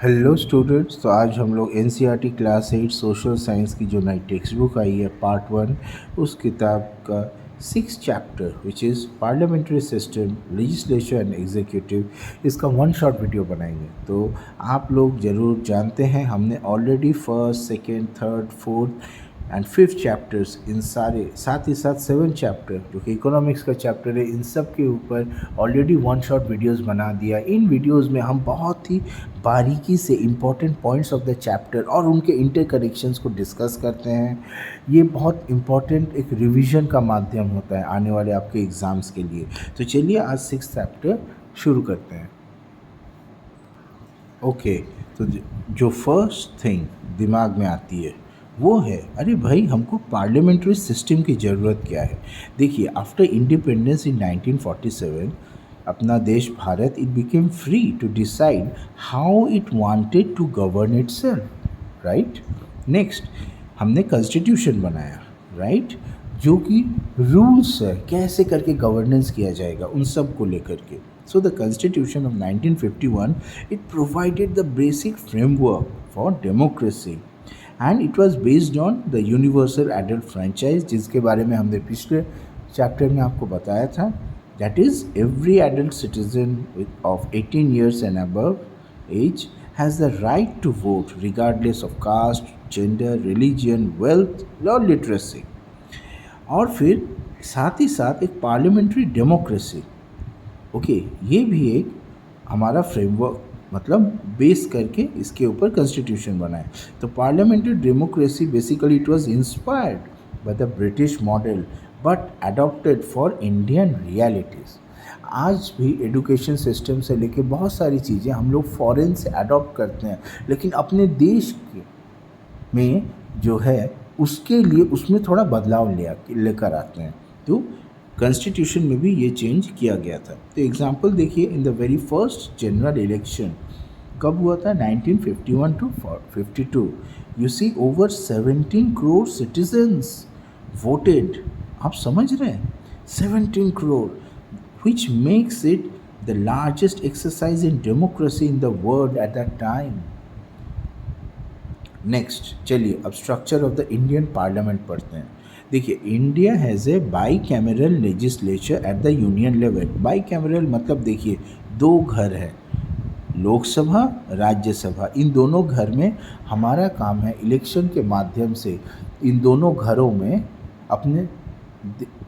Hello students. तो आज हम लोग एनसीईआरटी क्लास 8 सोशल साइंस की जो नई टेक्स्ट बुक आई है पार्ट 1 उस किताब का 6 chapter which is parliamentary system legislature and executive इसका वन शॉट वीडियो बनाएंगे। तो आप लोग ज़रूर जानते हैं हमने already first second third fourth and fifth chapters in सारे साथ ही साथ 7 चैप्टर जो कि इकोनॉमिक्स का चैप्टर है इन सब के ऊपर ऑलरेडी वन शॉट वीडियोस बना दिया। इन वीडियोस में हम बहुत ही बारीकी से important points of the chapter और उनके इंटरकनेक्शंस को डिस्कस करते हैं। ये बहुत इम्पॉर्टेंट एक रिवीजन का माध्यम होता है आने वाले आपके एग्ज़ाम्स के लिए। तो चलिए आज 6th चैप्टर शुरू करते हैं। ओके, तो जो फर्स्ट थिंग दिमाग में आती है वो है, अरे भाई हमको पार्लियामेंट्री सिस्टम की ज़रूरत क्या है। देखिए, आफ्टर इंडिपेंडेंस इन 1947 अपना देश Bharat it became free to decide how it wanted to govern itself, right. Next, हमने कॉन्स्टिट्यूशन बनाया, राइट, जो कि रूल्स है कैसे करके गवर्नेंस किया जाएगा उन सब को लेकर के। So the constitution of 1951 it provided the basic framework for democracy and it was based on the universal adult franchise, जिसके बारे में हमने पिछले चैप्टर में आपको बताया था। That is every adult citizen of 18 years and above age has the right to vote regardless of caste, gender, religion, wealth और literacy। और फिर साथ ही साथ एक पार्लियामेंट्री डेमोक्रेसी, ओके, ये भी एक हमारा फ्रेमवर्क मतलब बेस करके इसके ऊपर कॉन्स्टिट्यूशन बनाए। तो parliamentary democracy basically it was inspired by the British model but adopted for Indian realities. आज भी एजुकेशन सिस्टम से लेके बहुत सारी चीज़ें हम लोग फॉरेन से अडॉप्ट करते हैं, लेकिन अपने देश के में जो है उसके लिए उसमें थोड़ा बदलाव लेकर आते हैं। तो कॉन्स्टिट्यूशन में भी ये चेंज किया गया था। तो एग्जांपल देखिए, in the very first general election कब हुआ था, 1951 to 52। You see over 17 crore citizens voted. आप समझ रहे हैं, 17 crore, which makes it the largest exercise in democracy in the world at that time। Next चलिए अब structure of the Indian parliament पढ़ते हैं। देखिए, India has a by cameral legislature at the union level. By cameral मतलब देखिए दो घर है, लोकसभा राज्यसभा। इन दोनों घर में हमारा काम है इलेक्शन के माध्यम से इन दोनों घरों में अपने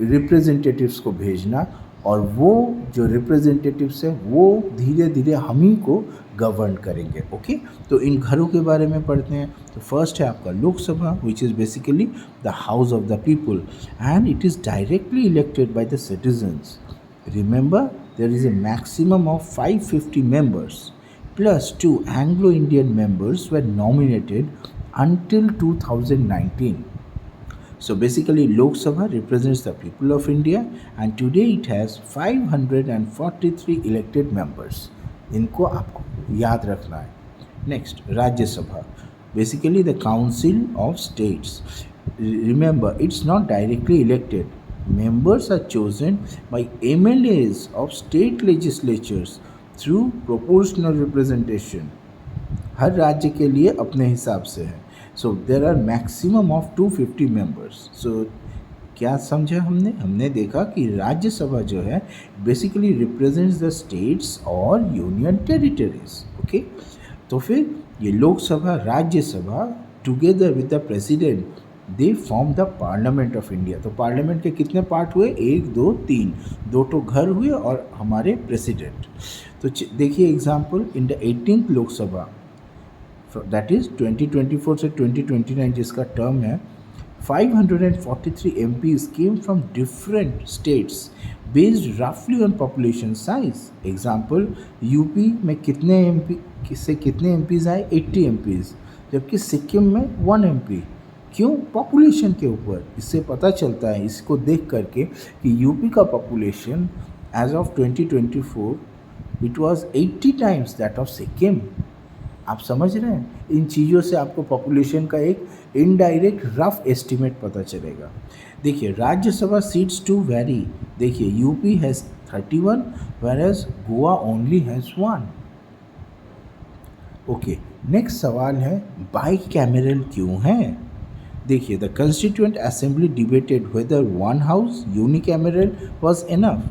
रिप्रेजेंटेटिव्स को भेजना, और वो जो रिप्रेजेंटेटिव्स हैं वो धीरे धीरे हम ही को गवर्न करेंगे। ओके, तो इन घरों के बारे में पढ़ते हैं। तो फर्स्ट है आपका Lok Sabha which is basically the house of the people and it is directly elected by the citizens. Remember, there is a maximum of 550 members plus 2 Anglo-Indian members were nominated until 2019. So basically Lok Sabha represents the people of India and today it has 543 elected members. इनको आपको याद रखना है। Next, Rajya Sabha basically the council of states. Remember, it's not directly elected. Members are chosen by MLAs of state legislatures through proportional representation। हर राज्य के लिए अपने हिसाब से है। So there are maximum of 250 members. So क्या समझा हमने देखा कि राज्यसभा जो है बेसिकली रिप्रेजेंट्स द स्टेट्स और यूनियन टेरिटरीज। ओके, तो फिर ये Lok Sabha Rajya Sabha together with the president they form the parliament of India. तो पार्लियामेंट के कितने पार्ट हुए, 1 2 3, 2 तो घर हुए और हमारे प्रेसिडेंट। तो देखिए example, in the 18th Lok Sabha that is 2024 से 2029 जिसका टर्म है, 543 MPs came from different states based रफली on population size. Example, UP में कितने MPs आए, 80 MPs, जबकि सिक्किम में 1 MP। क्यों, पॉपुलेशन के ऊपर। इससे पता चलता है इसको देख करके कि यूपी का population as of 2024 it was 80 times that of Sikkim. आप समझ रहे हैं, इन चीज़ों से आपको पॉपुलेशन का एक इनडायरेक्ट रफ एस्टिमेट पता चलेगा। देखिए राज्यसभा सीट्स टू वेरी। देखिए UP has 31 whereas Goa only has 1। Okay, next सवाल है बाई कैमरल क्यों है? देखिए, the constituent assembly debated whether one house unicameral was enough,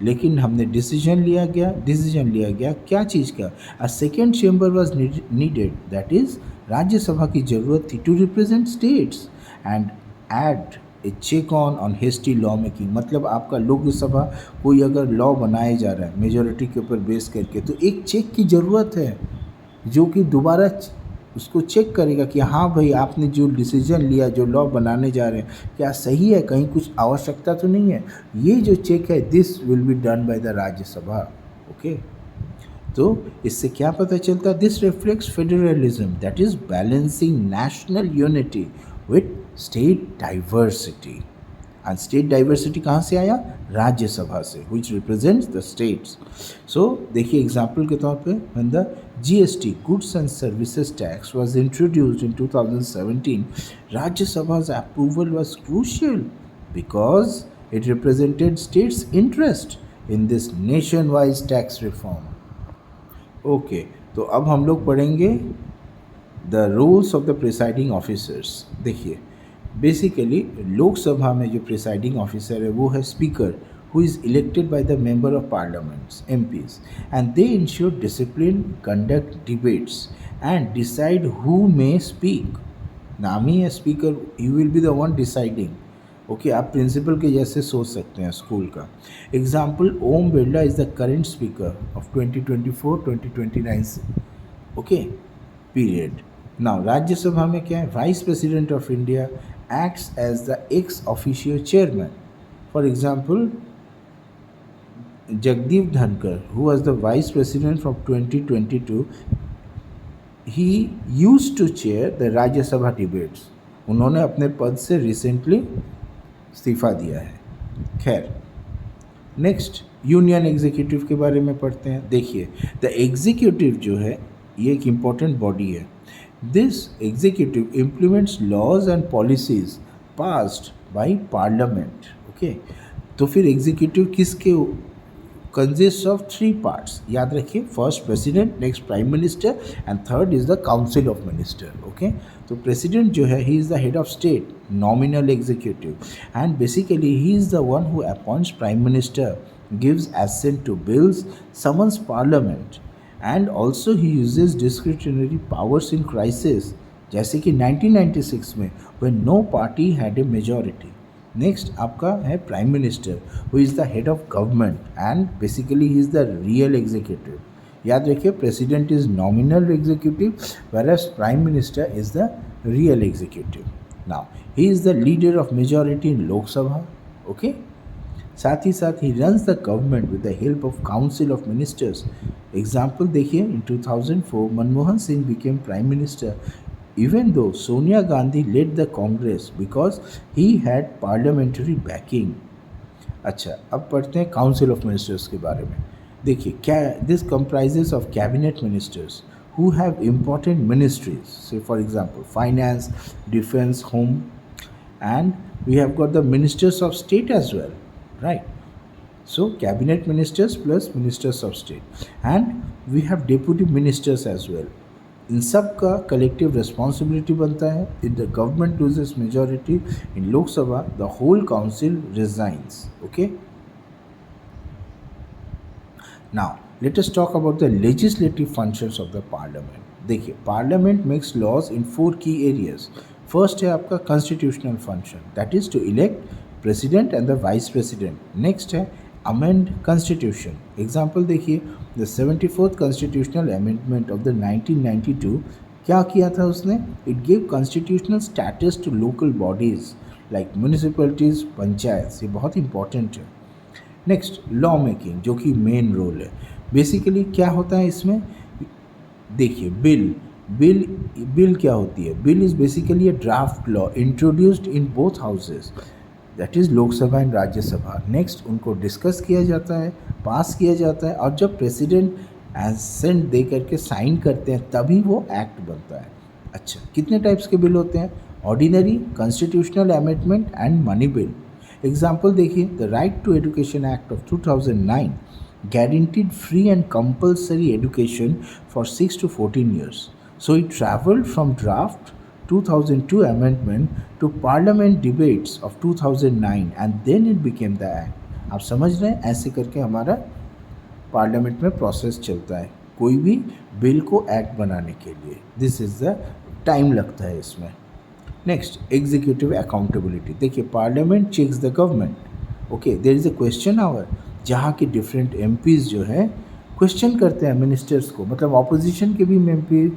लेकिन हमने डिसीजन लिया गया क्या चीज़ का? A second chamber was needed, that is Rajya Sabha की ज़रूरत थी to represent states and add a check on hasty law making. मतलब आपका लोकसभा कोई अगर लॉ बनाया जा रहा है मेजोरिटी के ऊपर बेस करके, तो एक चेक की ज़रूरत है जो कि दोबारा उसको चेक करेगा कि हाँ भाई आपने जो डिसीजन लिया, जो लॉ बनाने जा रहे हैं, क्या सही है, कहीं कुछ आवश्यकता तो नहीं है। ये जो चेक है this will be done by the Rajya Sabha. Okay, तो इससे क्या पता चलता? This reflects federalism, that is balancing national unity with state diversity. And state diversity कहाँ से आया? राज्यसभा से, विच रिप्रेजेंट्स द स्टेट्स। सो देखिए एग्जाम्पल के तौर पे, when the GST goods and services tax was introduced in 2017, राज्यसभा's approval was crucial because it represented states' interest in this nationwide tax reform. Okay, तो अब हम लोग पढ़ेंगे the rules of the presiding officers. देखिए, basically Lok Sabha में जो presiding officer है वो है speaker, who is elected by the member of parliaments MPs, and they ensure discipline, conduct debates and decide who may speak. नाम ही है speaker, he will be the one deciding. Okay, आप principal के जैसे सोच सकते हैं स्कूल का। Example, Om Birla is the current speaker of 2024-2029 okay period. Now Rajya Sabha में क्या है? Vice president of India acts as the ex officio chairman. For example, Jagdeep Dhankar, who was the vice president from 2022, he used to chair the Rajya Sabha debates. उन्होंने अपने पद से recently इस्तीफा दिया है। खैर, नेक्स्ट यूनियन एग्जीक्यूटिव के बारे में पढ़ते हैं। देखिए, द एग्जीक्यूटिव जो है ये एक इम्पॉर्टेंट बॉडी है। This executive implements laws and policies passed by parliament. Okay, तो फिर एग्जीक्यूटिव किसके consists of three parts, याद रखिए, first president, next prime minister and third is the council of minister. Okay, तो प्रेसिडेंट जो है he is the head of state, nominal executive, and basically he is the one who appoints prime minister, gives assent to bills, summons parliament, and also he uses discretionary powers in crisis, जैसे कि 1996 में when no party had a majority। Next आपका है prime minister, who is the head of government and basically he is the real executive. याद रखिए, president is nominal executive whereas prime minister is the real executive. Now he is the leader of majority in Lok Sabha. Okay, साथ ही साथ he runs the government with the help of council of ministers. Example देखिए, इन 2004 Manmohan Singh became prime minister even though Sonia Gandhi led the Congress because he had parliamentary backing। अच्छा, अब पढ़ते हैं council of ministers के बारे में। देखिए, क्या this comprises of cabinet ministers who have important ministries, say for example finance, defense, home, and we have got the ministers of state as well, right? So cabinet ministers plus ministers of state, and we have deputy ministers as well। इन सब का collective responsibility बनता है। If the government loses majority in Lok Sabha, the whole council resigns. Okay, now let us talk about the legislative functions of the parliament. देखिए, parliament makes laws in 4 key areas. First है आपका constitutional function, that is to elect president and the vice president. Next है amend constitution. Example देखिए, the 74th constitutional amendment of the 1992 क्या किया था उसने? It give constitutional status to local bodies like municipalities, panchayat. ये बहुत इंपॉर्टेंट है। Next law making, जो कि मेन रोल है। बेसिकली क्या होता है इसमें? देखिए, बिल क्या होती है? Bill is basically a draft law introduced in both houses, that is Lok Sabha and Rajya Sabha. Next उनको डिस्कस किया जाता है, पास किया जाता है, और जब प्रेसिडेंट एसेंट दे करके साइन करते हैं तभी वो एक्ट बनता है। अच्छा, कितने टाइप्स के बिल होते हैं? Ordinary, constitutional amendment and money bill. Example देखिए, the right to education act of 2009 guaranteed free and compulsory education for 6 to 14 years. So it traveled from draft 2002 amendment to parliament debates of 2009 and then it became the act. आप समझ रहे हैं, ऐसे करके हमारा parliament में process चलता है कोई भी बिल को एक्ट बनाने के लिए. दिस इज़ द टाइम लगता है इसमें. Next, executive accountability. देखिए, parliament checks the government. Okay, there is a question hour जहाँ के डिफरेंट एमपीज़ जो है क्वेश्चन करते हैं मिनिस्टर्स को. मतलब ऑपोजिशन के भी एमपी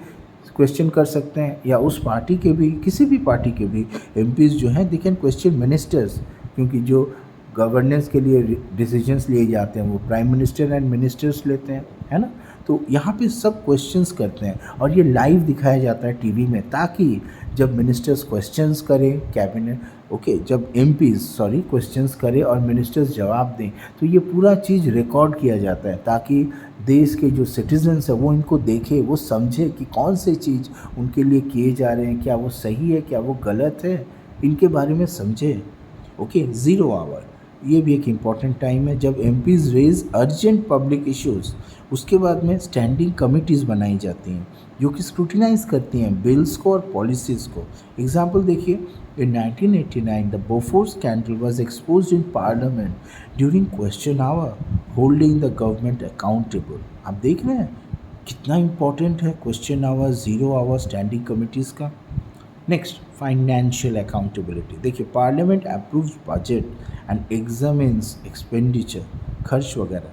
क्वेश्चन कर सकते हैं या उस पार्टी के भी, किसी भी पार्टी के भी एमपीज़ जो हैं दे कैन क्वेश्चन मिनिस्टर्स, क्योंकि जो गवर्नेंस के लिए डिसीजंस लिए जाते हैं वो प्राइम मिनिस्टर एंड मिनिस्टर्स लेते हैं, है ना. तो यहाँ पे सब क्वेश्चंस करते हैं और ये लाइव दिखाया जाता है टीवी में, ताकि जब मिनिस्टर्स क्वेश्चंस करें कैबिनेट, ओके, जब एमपीज़ क्वेश्चंस करें और मिनिस्टर्स जवाब दें तो ये पूरा चीज़ रिकॉर्ड किया जाता है, ताकि देश के जो सिटीजन्स हैं वो इनको देखे, वो समझे कि कौन से चीज़ उनके लिए किए जा रहे हैं, क्या वो सही है, क्या वो गलत है, इनके बारे में समझे. ओके, 0 आवर ये भी एक इम्पॉर्टेंट टाइम है जब MPs raise urgent public issues. उसके बाद में स्टैंडिंग कमिटीज़ बनाई जाती हैं जो कि स्क्रूटिनाइज करती हैं बिल्स को और पॉलिसीज़ को. एग्जाम्पल देखिए, in 1989 the Bofors scandal was exposed in parliament during question hour holding the government accountable. आप देख रहे हैं कितना इम्पॉर्टेंट है question hour, 0 hour standing committees का. Next, financial accountability. देखिए, parliament approves budget and examines expenditure, खर्च वगैरह.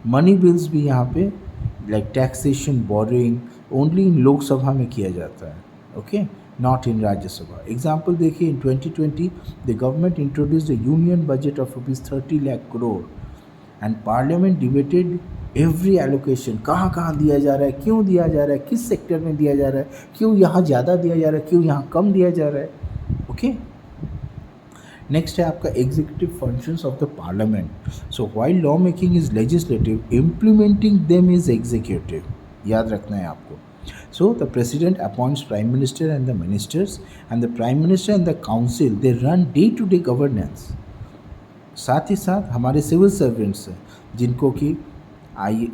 मनी बिल्स भी यहाँ पे like taxation, borrowing only in Lok Sabha में किया जाता है, okay, not in Rajya Sabha. Example देखिए, in 2020 the government introduced a union budget of ₹30 lakh crore and parliament debated every allocation. कहाँ कहाँ दिया जा रहा है, क्यों दिया जा रहा है, किस सेक्टर में दिया जा रहा है, क्यों यहाँ ज़्यादा दिया जा रहा है, क्यों यहाँ कम दिया जा रहा है. ओके, नेक्स्ट है आपका executive functions of the parliament. So while law making is legislative, implementing them is executive. याद रखना है आपको. So the president appoints prime minister and the ministers and the prime minister and the council they run day to day governance. साथ ही साथ हमारे civil servants हैं जिनको कि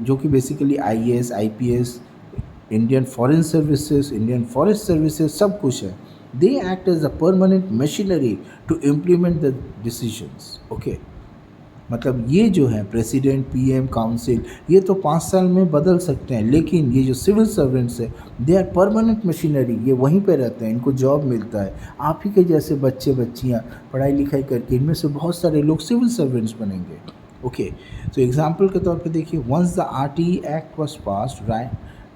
जो कि basically IAS, IPS, Indian foreign services, Indian forest services, सब कुछ है. They act as a permanent machinery to implement the decisions. Okay, मतलब ये जो है प्रेसिडेंट, PM, काउंसिल, ये तो 5 साल में बदल सकते हैं, लेकिन ये जो सिविल सर्वेंट्स है दे आर परमानेंट मशीनरी. ये वहीं पे रहते हैं, इनको जॉब मिलता है. आप ही के जैसे बच्चे बच्चियाँ पढ़ाई लिखाई करके इनमें से बहुत सारे लोग सिविल सर्वेंट्स बनेंगे. ओके, तो एग्जाम्पल के तौर पे देखिए, once the RTE act was passed,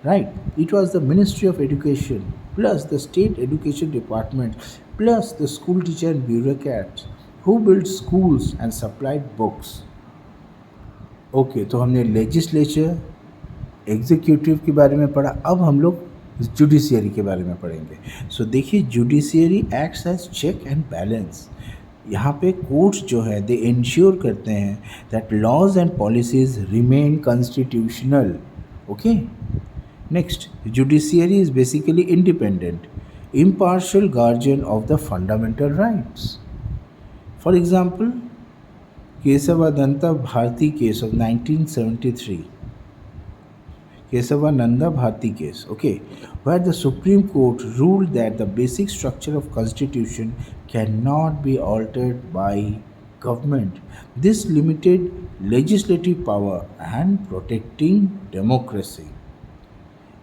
right, it was the ministry of education plus the state education department plus the school teacher and bureaucrats who built schools and supplied books. Okay, तो हमने legislature, executive के बारे में पढ़ा. अब हम लोग judiciary के बारे में पढ़ेंगे. सो देखिए, judiciary acts as check and balance. यहाँ पे कोर्ट्स जो है दे इंश्योर करते हैं that laws and policies remain constitutional. Okay, next, judiciary is basically independent, impartial guardian of the fundamental rights. For example, Kesavananda Bharati case of 1973, Kesavananda Bharati case, okay, where the Supreme Court ruled that the basic structure of constitution cannot be altered by government. This limited legislative power and protecting democracy.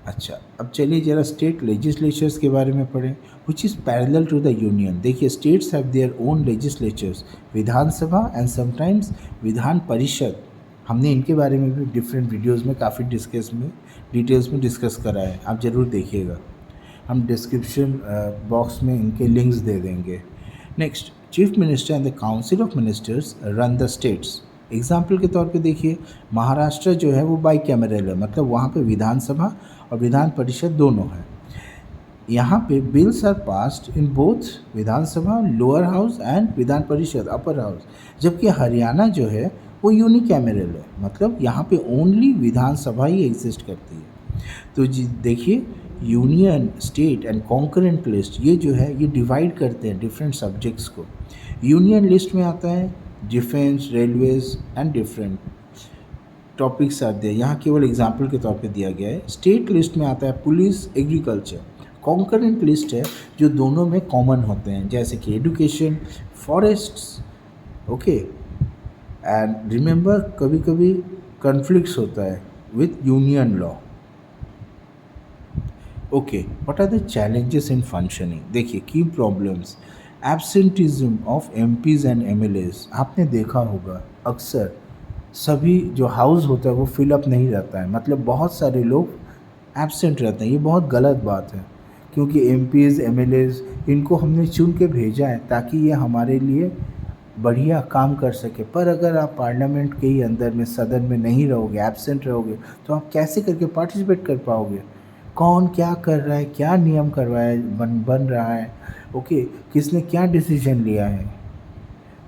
अच्छा, अब चलिए जरा state legislatures के बारे में पढ़ें, which is parallel to the union. देखिए, states have their own legislatures, Vidhan Sabha and sometimes Vidhan Parishad. हमने इनके बारे में भी डिफरेंट वीडियोस में काफ़ी डिटेल्स में डिस्कस करा है, आप ज़रूर देखिएगा. हम डिस्क्रिप्शन बॉक्स में इनके लिंक्स दे देंगे. Next, chief minister and the council of ministers run the states. Example के तौर पे देखिए, महाराष्ट्र जो है वो बाई कैमरल है, मतलब वहाँ पे विधानसभा और विधान परिषद दोनों हैं. यहाँ पे bills are passed in both Vidhan Sabha lower house and Vidhan Parishad upper house. जबकि हरियाणा जो है वो यूनिकैमरल है, मतलब यहाँ पे ओनली विधानसभा ही एग्जिस्ट करती है. तो जी देखिए, union, state and concurrent list ये जो है ये डिवाइड करते हैं डिफरेंट सब्जेक्ट्स को. यूनियन लिस्ट में आता है defence, railways and different topics आते हैं, यहाँ केवल एग्जाम्पल के तौर पे दिया गया है। स्टेट लिस्ट में आता है पुलिस, एग्रीकल्चर। कॉन्करेंट लिस्ट है जो दोनों में कॉमन होते हैं, जैसे कि education, forests. Okay, and remember कभी कभी कन्फ्लिक्ट्स होता है with union law. Okay, what are the challenges in functioning? देखिए, key problems, absenteeism of MPs and MLAs. आपने देखा होगा अक्सर सभी जो हाउस होता है वो फिलअप नहीं रहता है, मतलब बहुत सारे लोग एब्सेंट रहते हैं। ये बहुत गलत बात है, क्योंकि एमपीज एमएलएज इनको हमने चुन के भेजा है ताकि ये हमारे लिए बढ़िया काम कर सके। पर अगर आप पार्लियामेंट के ही अंदर में, सदन में नहीं रहोगे, एब्सेंट रहोगे, तो आप कैसे करके पार्टिसिपेट कर पाओगे? कौन क्या कर रहा है, क्या नियम करवाया बन रहा है, ओके, किसने क्या डिसीजन लिया है,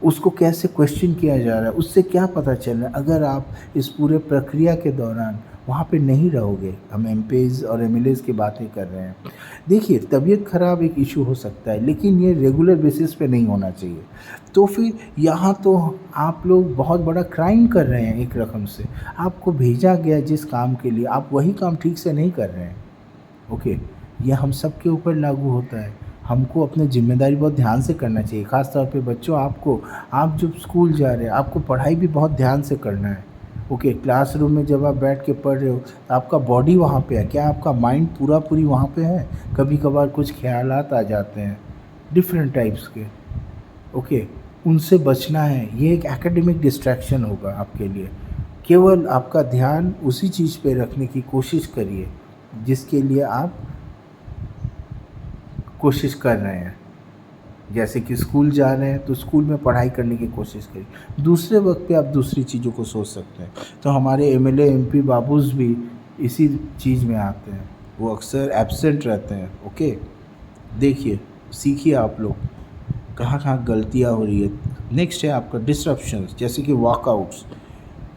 उसको कैसे क्वेश्चन किया जा रहा है, उससे क्या पता चल रहा है अगर आप इस पूरे प्रक्रिया के दौरान वहाँ पे नहीं रहोगे। हम एमपीज़ और एमएलएज़ की बातें कर रहे हैं। देखिए, तबीयत ख़राब एक इशू हो सकता है, लेकिन ये रेगुलर बेसिस पे नहीं होना चाहिए। तो फिर यहाँ तो आप लोग बहुत बड़ा क्राइम कर रहे हैं। एक रकम से आपको भेजा गया जिस काम के लिए, आप वही काम ठीक से नहीं कर रहे हैं। ओके, ये हम सब के ऊपर लागू होता है। हमको अपनी जिम्मेदारी बहुत ध्यान से करना चाहिए, ख़ास तौर पे बच्चों। आप जब स्कूल जा रहे हैं, आपको पढ़ाई भी बहुत ध्यान से करना है। ओके, क्लासरूम में जब आप बैठ के पढ़ रहे हो तो आपका बॉडी वहाँ पे है, क्या आपका माइंड पूरी वहाँ पे है? कभी कभार कुछ ख्यालात आ जाते हैं डिफरेंट टाइप्स के। ओके, उनसे बचना है। ये एक एकेडमिक डिस्ट्रैक्शन होगा आपके लिए। केवल आपका ध्यान उसी चीज़ पे रखने की कोशिश करिए जिसके लिए आप कोशिश कर रहे हैं। जैसे कि स्कूल जा रहे हैं तो स्कूल में पढ़ाई करने की कोशिश करिए। दूसरे वक्त पे आप दूसरी चीज़ों को सोच सकते हैं। तो हमारे एमएलए एमपी बाबूज भी इसी चीज़ में आते हैं, वो अक्सर एब्सेंट रहते हैं। ओके, देखिए, सीखिए आप लोग कहाँ कहाँ गलतियाँ हो रही है। नेक्स्ट है आपका डिसरप्शंस, जैसे कि वॉकआउट्स।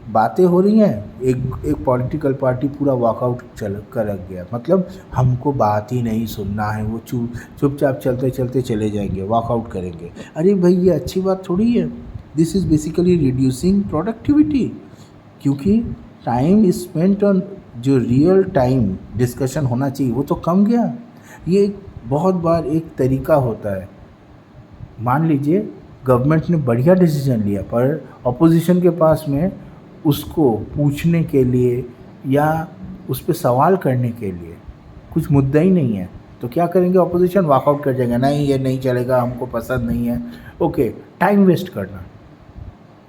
बातें हो रही हैं, एक पॉलिटिकल पार्टी पूरा वॉकआउट कर रख गया, मतलब हमको बात ही नहीं सुनना है, वो चुपचाप चलते चलते चले जाएंगे, वॉकआउट करेंगे। अरे भाई, ये अच्छी बात थोड़ी है। This is basically reducing productivity, क्योंकि टाइम इज स्पेंट ऑन जो रियल टाइम डिस्कशन होना चाहिए वो तो कम गया। ये बहुत बार एक तरीका होता है। मान लीजिए गवर्नमेंट ने बढ़िया डिसीजन लिया, पर अपोजिशन के पास में उसको पूछने के लिए या उस पर सवाल करने के लिए कुछ मुद्दा ही नहीं है, तो क्या करेंगे? ऑपोजिशन वॉकआउट कर जाएंगे, नहीं ये नहीं चलेगा, हमको पसंद नहीं है। ओके, टाइम वेस्ट करना।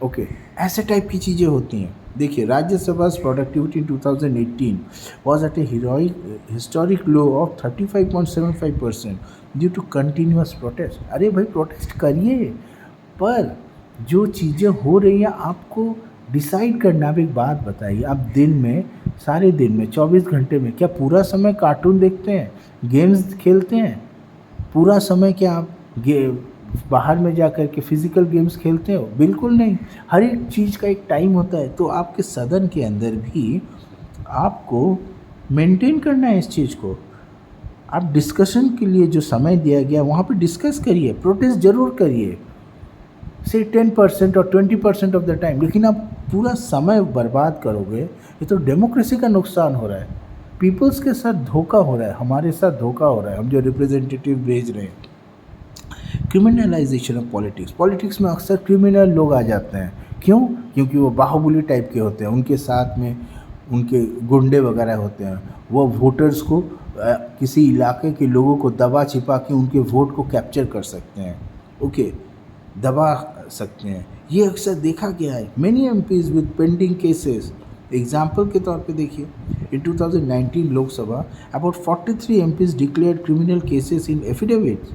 ओके, ऐसे टाइप की चीज़ें होती हैं। देखिए, Rajya Sabha productivity 2018 was at a historic low of 35.75% due to continuous protest. अरे भाई, प्रोटेस्ट करिए, पर जो चीज़ें हो रही हैं आपको डिसाइड करना। अब एक बात बताइए, आप दिन में, सारे दिन में 24 घंटे में क्या पूरा समय कार्टून देखते हैं, गेम्स खेलते हैं? पूरा समय क्या आप बाहर में जा कर के फिज़िकल गेम्स खेलते हो? बिल्कुल नहीं। हर एक चीज़ का एक टाइम होता है। तो आपके सदन के अंदर भी आपको मेंटेन करना है इस चीज़ को। आप डिस्कशन के लिए जो समय दिया गया वहाँ पे डिस्कस करिए, प्रोटेस्ट ज़रूर करिए, से 10% और 20% ऑफ द टाइम। लेकिन आप पूरा समय बर्बाद करोगे, ये तो डेमोक्रेसी का नुकसान हो रहा है। पीपल्स के साथ धोखा हो रहा है, हमारे साथ धोखा हो रहा है, हम जो रिप्रेजेंटेटिव भेज रहे हैं। Criminalisation of politics. पॉलिटिक्स में अक्सर क्रिमिनल लोग आ जाते हैं। क्यों? क्योंकि वो बाहुबली टाइप के होते हैं, उनके साथ में उनके गुंडे वगैरह होते हैं। वो वोटर्स को, किसी इलाके के लोगों को दबा छिपा के उनके वोट को कैप्चर कर सकते हैं। ओके, दबा सकते हैं। ये अक्सर देखा गया है। Many MPs with pending cases. Example के तौर पे देखिए, इन 2019 Lok Sabha about 43 MPs declared criminal cases in affidavits.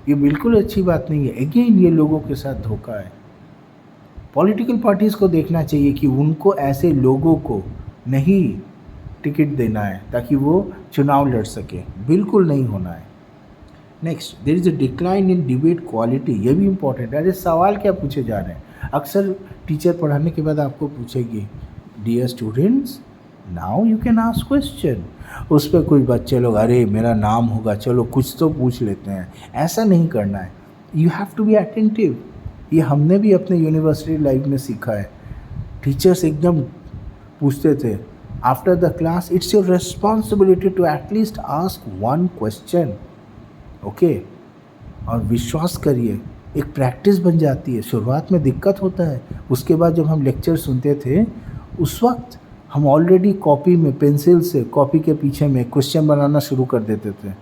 ये बिल्कुल अच्छी बात नहीं है। अगेन, ये लोगों के साथ धोखा है। पॉलिटिकल पार्टीज़ को देखना चाहिए कि उनको ऐसे लोगों को नहीं टिकट देना है ताकि वो चुनाव लड़ सके। बिल्कुल नहीं होना है। Next, there is a decline in debate quality. ये भी इंपॉर्टेंट है। अरे सवाल क्या पूछे जा रहे हैं? अक्सर टीचर पढ़ाने के बाद आपको पूछेगी, dear students, now you can ask question. उस पर कोई बच्चे लोग, अरे मेरा नाम होगा, चलो कुछ तो पूछ लेते हैं। ऐसा नहीं करना है। You have to be attentive. ये हमने भी अपने यूनिवर्सिटी लाइफ में सीखा है। टीचर्स एकदम पूछते थे after the class it's your responsibility to at least ask one question. Okay, और विश्वास करिए एक प्रैक्टिस बन जाती है। शुरुआत में दिक्कत होता है, उसके बाद जब हम लेक्चर सुनते थे उस वक्त हम ऑलरेडी कॉपी में पेंसिल से कॉपी के पीछे में क्वेश्चन बनाना शुरू कर देते थे।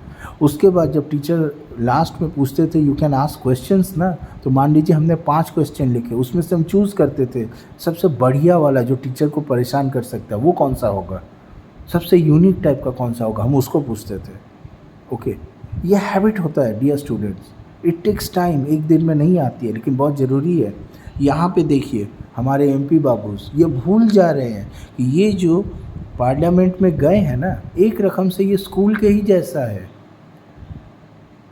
उसके बाद जब टीचर लास्ट में पूछते थे यू कैन आस्क क्वेश्चंस ना, तो मान लीजिए हमने 5 क्वेश्चन लिखे, उसमें से हम चूज़ करते थे सबसे बढ़िया वाला जो टीचर को परेशान कर सकता है वो कौन सा होगा, सबसे यूनिक टाइप का कौन सा होगा, हम उसको पूछते थे। ओके, ये हैबिट होता है dear students, it takes time, एक दिन में नहीं आती है, लेकिन बहुत ज़रूरी है। यहाँ पे देखिए हमारे एमपी बाबूस ये भूल जा रहे हैं कि ये जो पार्लियामेंट में गए हैं ना, एक रकम से ये स्कूल के ही जैसा है।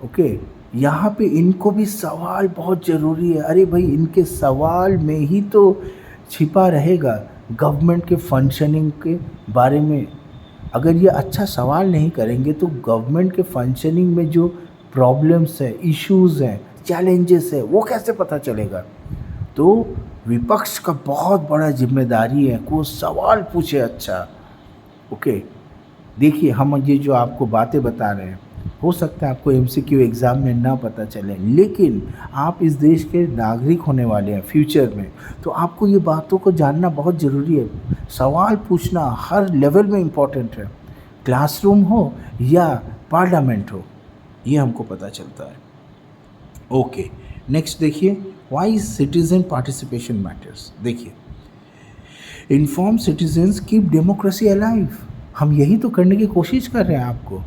ओके, यहाँ पे इनको भी सवाल बहुत ज़रूरी है। अरे भाई, इनके सवाल में ही तो छिपा रहेगा गवर्नमेंट के फंक्शनिंग के बारे में। अगर ये अच्छा सवाल नहीं करेंगे तो गवर्नमेंट के फंक्शनिंग में जो प्रॉब्लम्स है, इश्यूज़ हैं, चैलेंजेस है, वो कैसे पता चलेगा। तो विपक्ष का बहुत बड़ा जिम्मेदारी है कि वो सवाल पूछे अच्छा। ओके, देखिए हम ये जो आपको बातें बता रहे हैं, हो सकता है आपको एमसीक्यू एग्ज़ाम में ना पता चले, लेकिन आप इस देश के नागरिक होने वाले हैं फ्यूचर में, तो आपको ये बातों को जानना बहुत ज़रूरी है। सवाल पूछना हर लेवल में इम्पॉर्टेंट है, क्लासरूम हो या पार्लियामेंट हो, ये हमको पता चलता है। ओके, नेक्स्ट देखिए व्हाई सिटीजन पार्टिसिपेशन मैटर्स। देखिए inform citizens keep democracy alive, हम यही तो करने की कोशिश कर रहे हैं आपको।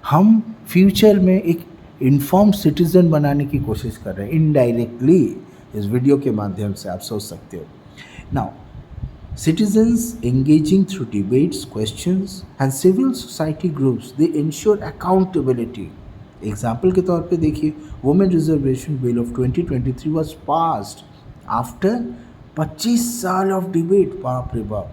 हम फ्यूचर में एक इन्फॉर्म सिटीज़न बनाने की कोशिश कर रहे हैं इनडायरेक्टली, इस वीडियो के माध्यम से आप सोच सकते हो। Now citizens engaging through debates, questions and civil society groups, they ensure accountability. Example के तौर पे देखिए, women reservation bill of 2023 was passed after 25 साल ऑफ डिबेट, बाप रे बाप।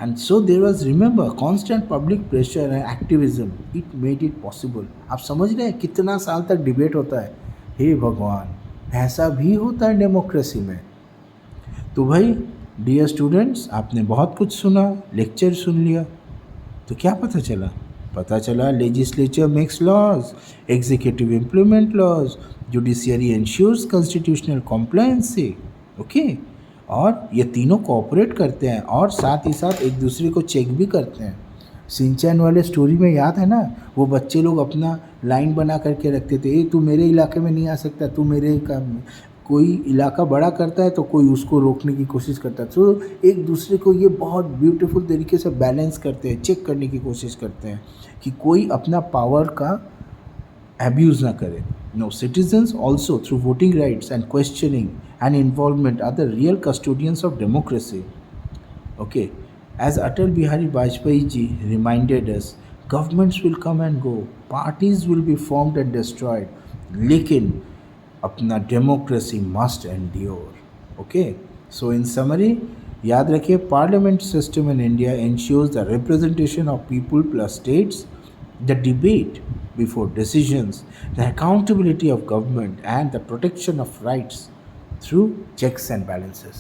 And so there was, remember, constant public pressure and activism. It made it possible. आप समझ रहे हैं कितना साल तक डिबेट होता है। हे भगवान, ऐसा भी होता है डेमोक्रेसी में। तो भाई डियर स्टूडेंट्स, आपने बहुत कुछ सुना, लेक्चर सुन लिया, तो क्या पता चला? पता चला legislature makes laws, executive implement laws, judiciary ensures constitutional compliancy. Okay, और ये तीनों कोऑपरेट करते हैं और साथ ही साथ एक दूसरे को चेक भी करते हैं। सिंचैन वाले स्टोरी में याद है ना, वो बच्चे लोग अपना लाइन बना करके रखते थे, तू मेरे इलाके में नहीं आ सकता, तू मेरे काम। कोई इलाका बड़ा करता है तो कोई उसको रोकने की कोशिश करता है। तो एक दूसरे को ये बहुत ब्यूटीफुल तरीके से बैलेंस करते हैं, चेक करने की कोशिश करते हैं कि कोई अपना पावर का abuse ना करे। No, citizens also through voting rights and questioning and involvement are the real custodians of democracy. Okay, as Atal Bihari Vajpayee ji reminded us, governments will come and go, parties will be formed and destroyed, लेकिन अपना democracy must endure. Okay, so in summary, याद रखिए, parliament system in India ensures the representation of people plus states, the debate before decisions, the accountability of government, and the protection of rights through checks and balances.